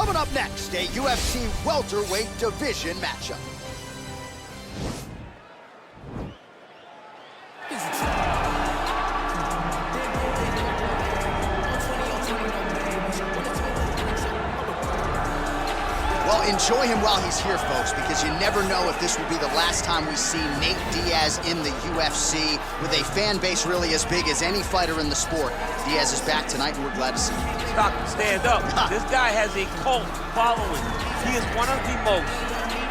Coming up next, a UFC welterweight division matchup. Well, enjoy him while he's here, folks, because you never know if this will be the last time we see Nate Diaz in the UFC with a fan base really as big as any fighter in the sport. Diaz is back tonight, and we're glad to see him. Stop and stand up. This guy has a cult following. He is one of the most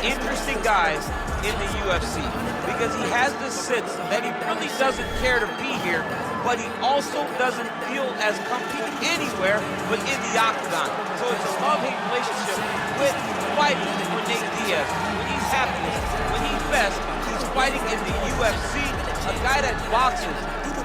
interesting guys in the UFC because he has the sense that he really doesn't care to be here, but he also doesn't feel as comfortable anywhere but in the octagon. So it's a love-hate relationship with fighting for Nate Diaz. When he's happiest, when he's best, he's fighting in the UFC. A guy that boxes,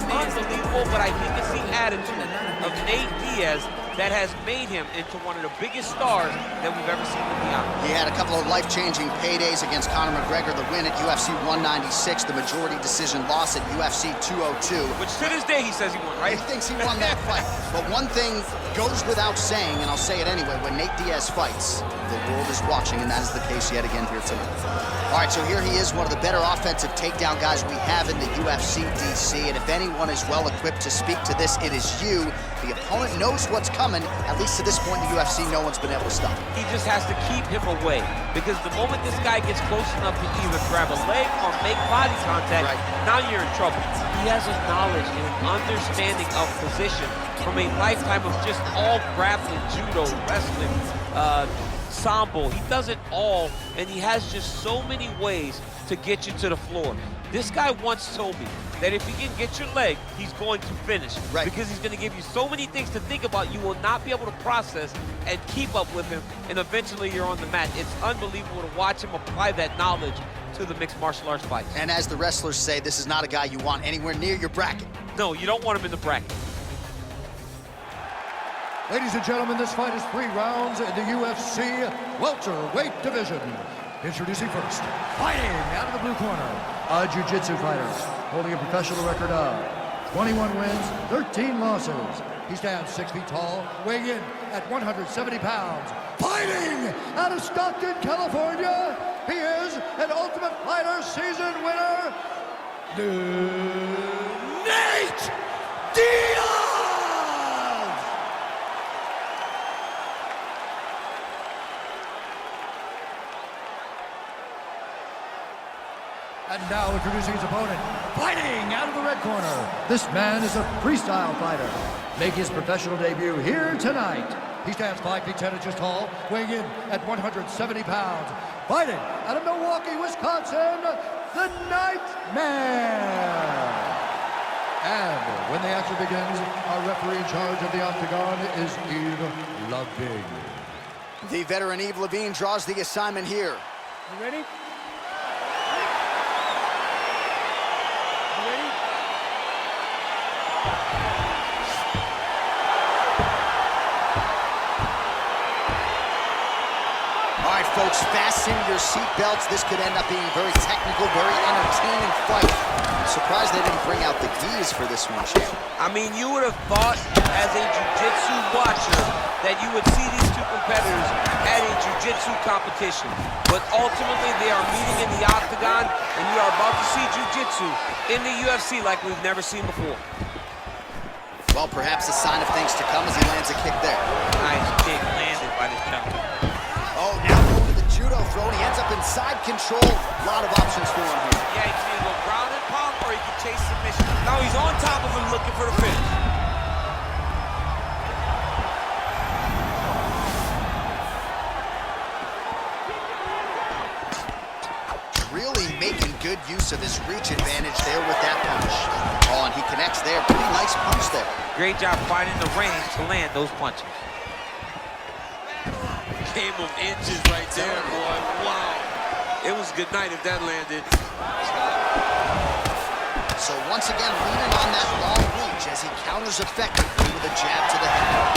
unbelievable, but I think it's the attitude of Nate Diaz that has made him into one of the biggest stars that we've ever seen in the octagon. He had a couple of life-changing paydays against Conor McGregor, the win at UFC 196, the majority decision loss at UFC 202. Which to this day he says he won, right? He thinks he won that fight. But one thing goes without saying, and I'll say it anyway, when Nate Diaz fights, the world is watching, and that is the case yet again here tonight. All right, so here he is, one of the better offensive takedown guys we have in the UFC, DC, and if anyone is well-equipped to speak to this, it is you. The opponent knows what's coming. At least to this point in the UFC, no one's been able to stop him. He just has to keep him away, because the moment this guy gets close enough to either grab a leg or make body contact, now you're in trouble. He has a knowledge and an understanding of position from a lifetime of just all grappling, judo, wrestling, sambo. He does it all, and he has just so many ways to get you to the floor. This guy once told me that if he can get your leg, he's going to finish. Because he's going to give you so many things to think about, you will not be able to process and keep up with him, and eventually you're on the mat. It's unbelievable to watch him apply that knowledge to the mixed martial arts fight. And as the wrestlers say, this is not a guy you want anywhere near your bracket. No, you don't want him in the bracket. Ladies and gentlemen, this fight is 3 rounds in the UFC welterweight division. Introducing first, fighting out of the blue corner, a jiu-jitsu fighter holding a professional record of 21 wins, 13 losses. He stands 6 feet tall, weighing in at 170 pounds. Fighting out of Stockton, California, he is an Ultimate Fighter season winner, Nate Diaz! And now introducing his opponent, fighting out of the red corner. This man is a freestyle fighter, making his professional debut here tonight. He stands 5 feet 10 inches tall, weighing in at 170 pounds. Fighting out of Milwaukee, Wisconsin, the Nightmare. And when the action begins, our referee in charge of the octagon is Eve Levine. The veteran Eve Levine draws the assignment here. You ready? All right, folks, fasten your seatbelts. This could end up being a very technical, very entertaining fight. I'm surprised they didn't bring out the gis for this one, Champ. I mean, you would have thought as a jiu-jitsu watcher that you would see these two competitors at a jiu-jitsu competition. But ultimately, they are meeting in the octagon, and you are about to see jiu-jitsu in the UFC like we've never seen before. Well, perhaps a sign of things to come as he lands a kick there. Nice kick landed by this gentleman. Oh, now going to the judo throw, and he ends up in side control. A lot of options for him here. Yeah, he can either go ground and pound, or he can chase submission. Now he's on top of him looking for the finish. Really making good use of his reach advantage there with that punch. Oh, and he connects there. Pretty nice punch there. Great job finding the range to land those punches. Game of inches right there, boy. Wow. It was a good night if that landed. So once again, leaning on that long reach as he counters effectively with a jab to the head.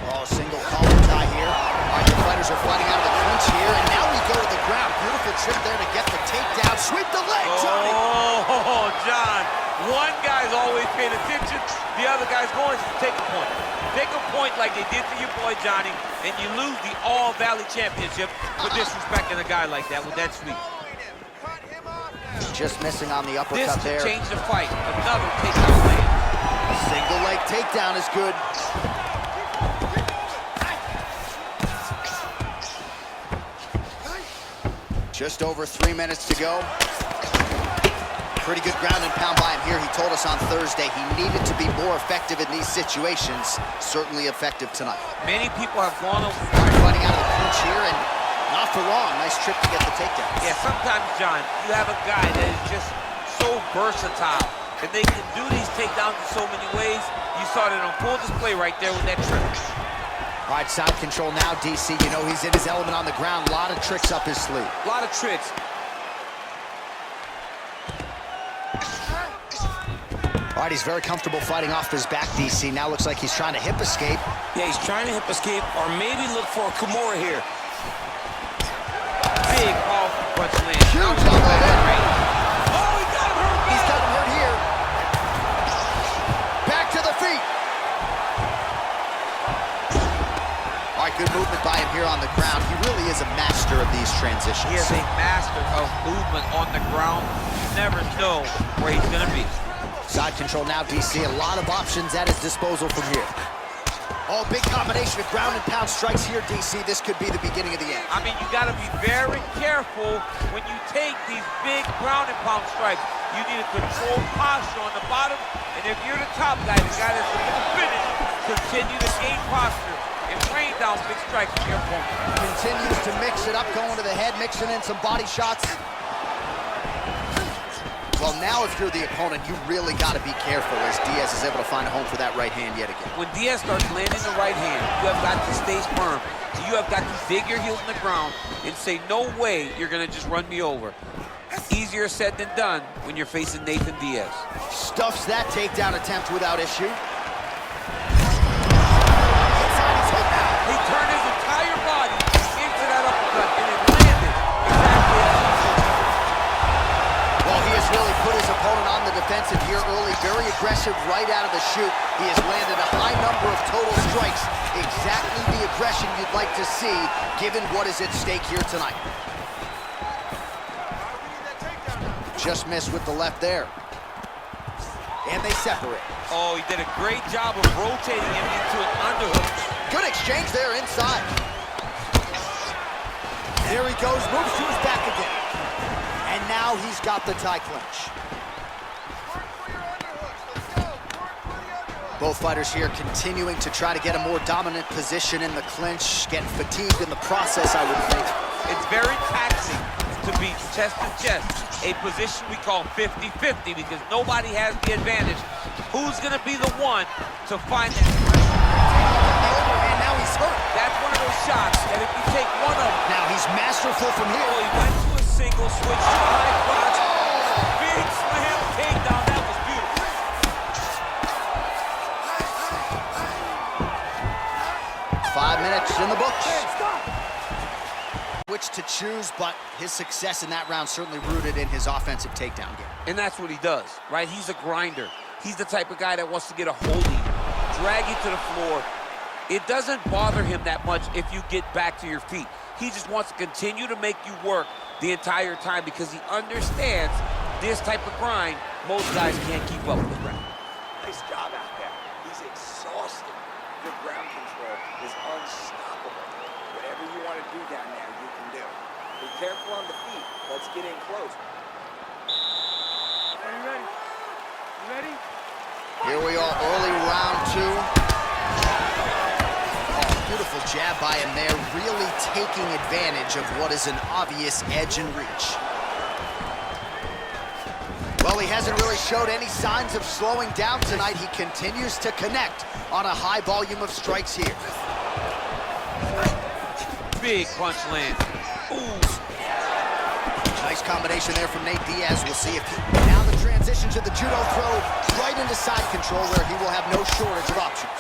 Oh, single collar tie here. All right, the fighters are fighting out of the clinch here, and now we go to the ground. Beautiful trip there to get the takedown. Sweep the leg, Johnny. Oh, John. One guy's always paying attention. the other guy's going to take a point. Take a point like they did to your boy Johnny, and you lose the All-Valley Championship for disrespecting a guy like that with that sweep. Just missing on the uppercut there. This could change the fight. Another takedown land. Single leg takedown is good. Just over 3 minutes to go. Pretty good ground and pound by him here. He told us on Thursday he needed to be more effective in these situations. Certainly effective tonight. Many people have gone over. Fighting out of the clinch here, and not for long. Nice trip to get the takedown. Yeah, sometimes, John, you have a guy that is just so versatile, and they can do these takedowns in so many ways. You saw that on full display right there with that trip. All right, side control now, DC. You know he's in his element on the ground. A lot of tricks up his sleeve. A lot of tricks. All right, he's very comfortable fighting off his back, DC. Now looks like he's trying to hip escape. Yeah, he's trying to hip escape or maybe look for a Kimura here. Big powerful punch land. Huge elbow there. Oh, he got him hurt. He's got him hurt here. Back to the feet. All right, good movement by him here on the ground. He really is a master of these transitions. He is a master of movement on the ground. You never know where he's going to be. Side control now, DC. A lot of options at his disposal from here. Oh, big combination of ground and pound strikes here, DC. This could be the beginning of the end. I mean, you got to be very careful when you take these big ground and pound strikes. You need a controlled posture on the bottom, and if you're the top guy, the guy that's looking to finish, continue to gain posture and rain down big strikes from your opponent. Continues to mix it up, going to the head, mixing in some body shots. Well, now if you're the opponent, you really got to be careful as Diaz is able to find a home for that right hand yet again. When Diaz starts landing the right hand, you have got to stay firm. You have got to dig your heels in the ground and say, no way you're going to just run me over. Easier said than done when you're facing Nathan Diaz. Stuffs that takedown attempt without issue. He turned his entire body into that uppercut and it landed exactly as he should. Well, he has really put his opponent on the defensive here early. Very aggressive right out of the chute. He has landed a high number of total strikes. Exactly the aggression you'd like to see, given what is at stake here tonight. Just missed with the left there. And they separate. Oh, he did a great job of rotating him into an underhook. Good exchange there inside. There he goes, moves to his back again. And now he's got the tie clinch. Both fighters here continuing to try to get a more dominant position in the clinch, getting fatigued in the process, I would think. It's very taxing to be chest to chest, a position we call 50-50 because nobody has the advantage. Who's gonna be the one to find that? And now he's hurt. That's one of those shots that if you take one of them. Now he's masterful from here. Oh, he went to a single, switch to a high crotch. Big slam takedown, that was beautiful. 5 minutes in the books. Which to choose, but his success in that round certainly rooted in his offensive takedown game. And that's what he does, right? He's a grinder. He's the type of guy that wants to get a hold of you, drag you to the floor. It doesn't bother him that much if you get back to your feet. He just wants to continue to make you work the entire time because he understands this type of grind, most guys can't keep up with. Nice job out there. He's exhausted. Your ground control is unstoppable. Whatever you want to do down there, you can do. Be careful on the feet. Let's get in close. Are you ready? You ready? Here we are, early round two. Oh, beautiful jab by him there, really taking advantage of what is an obvious edge and reach. Well, he hasn't really showed any signs of slowing down tonight. He continues to connect on a high volume of strikes here. Big punch land. Ooh. Nice combination there from Nate Diaz. We'll see if now the transition to the judo throw right into side control where he will have no shortage of options.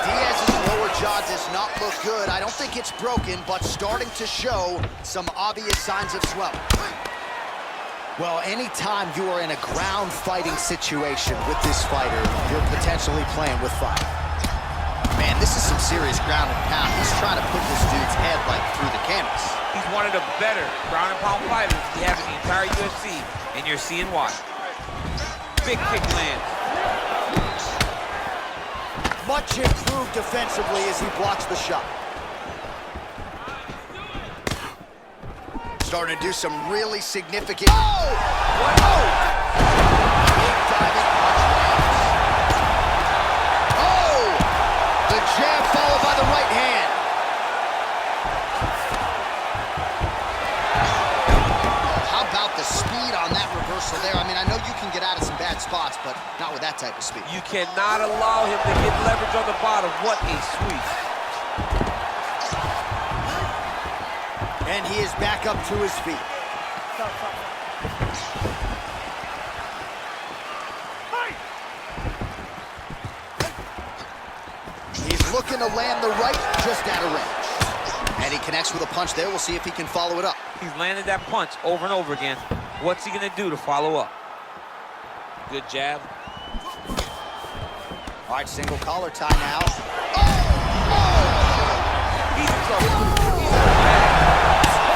Diaz's lower jaw does not look good. I don't think it's broken, but starting to show some obvious signs of swelling. Well, anytime you are in a ground fighting situation with this fighter, you're potentially playing with fire. Man, this is some serious ground and pound. He's trying to put this dude's head like through the canvas. He's one of the better ground and pound fighters we have in the entire UFC, and you're seeing why. Big kick lands. Much improved defensively as he blocks the shot. Starting to do some really significant... Oh! What? Oh! Big diving punch lands. Oh! The jab followed by the right hand. Oh, how about the speed on that reversal there? I mean, I know you can get out of some bad spots, but not with that type of speed. You cannot allow him to get leverage on the bottom. What a sweep. And he is back up to his feet. He's looking to land the right, just out of range. And he connects with a punch there. We'll see if he can follow it up. He's landed that punch over and over again. What's he gonna do to follow up? Good jab. All right, single collar tie now. Oh! He's in trouble. He's in bad.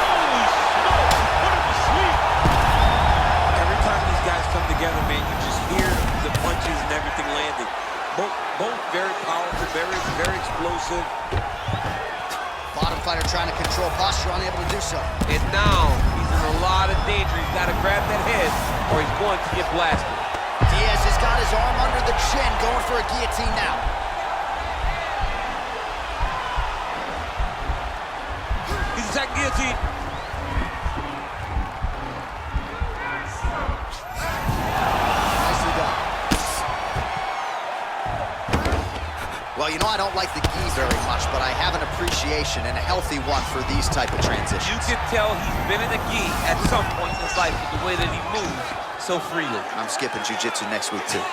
Holy smoke! What a sweep! Every time these guys come together, man, you just hear the punches and everything landing. Both very powerful, very explosive. Bottom fighter trying to control posture, unable to do so. And now he's in a lot of danger. He's got to grab that head or he's going to get blasted. Diaz has got his arm under the chin, going for a guillotine now. He's attacking guillotine. Nicely done. Well, you know, I don't like the gi very much, but I have an appreciation and a healthy one for these type of transitions. You can tell he's been in a gi at some point in his life with the way that he moves so freely. I'm skipping jiu-jitsu next week, too.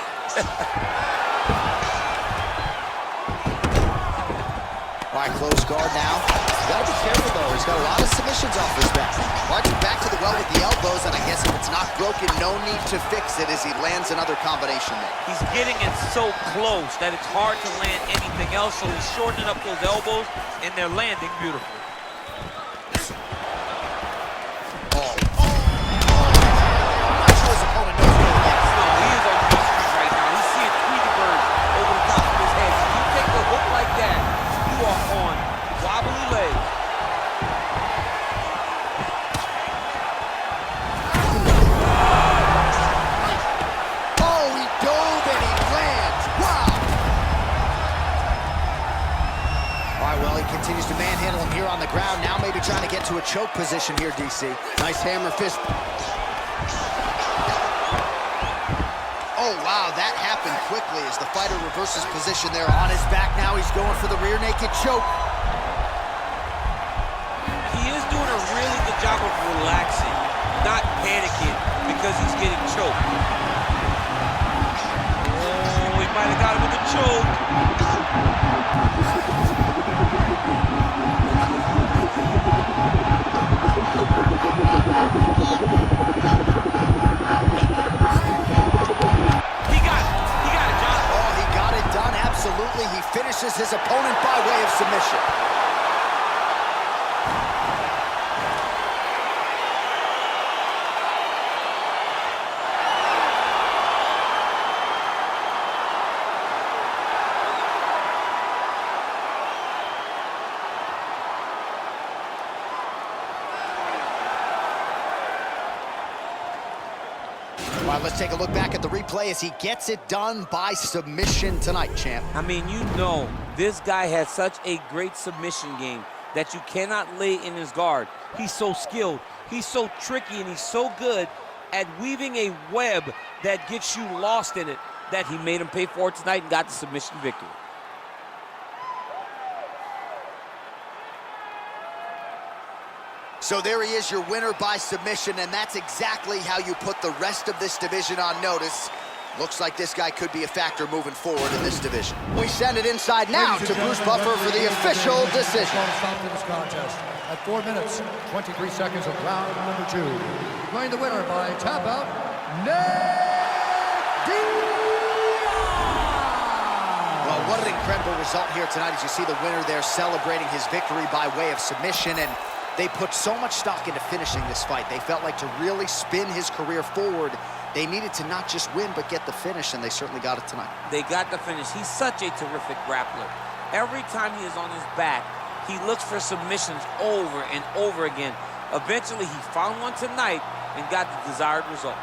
All right, close guard now. You gotta be careful, though. He's got a lot of submissions off his back. Marching back to the well with the elbows, and I guess if it's not broken, no need to fix it as he lands another combination there. He's getting it so close that it's hard to land anything else, so he's shortening up those elbows, and they're landing beautiful. Continues to manhandle him here on the ground. Now maybe trying to get to a choke position here, DC. Nice hammer fist. Oh, wow, that happened quickly as the fighter reverses position there on his back. Now he's going for the rear naked choke. He is doing a really good job of relaxing, not panicking because he's getting choked. Oh, he might have got him with the choke. He finishes his opponent by way of submission. All right, let's take a look back at the replay as he gets it done by submission tonight, champ. I mean, you know, this guy has such a great submission game that you cannot lay in his guard. He's so skilled, he's so tricky, and he's so good at weaving a web that gets you lost in it that he made him pay for it tonight and got the submission victory. So there he is, your winner by submission, and that's exactly how you put the rest of this division on notice. Looks like this guy could be a factor moving forward in this division. We send it inside now to Bruce Buffer for the official decision. Stop to this contest at 4 minutes, 23 seconds of round number 2. Declaring the winner by tap out, Diaz! Well, what an incredible result here tonight as you see the winner there celebrating his victory by way of submission, and they put so much stock into finishing this fight. They felt like to really spin his career forward, they needed to not just win, but get the finish, and they certainly got it tonight. They got the finish. He's such a terrific grappler. Every time he is on his back, he looks for submissions over and over again. Eventually, he found one tonight and got the desired result.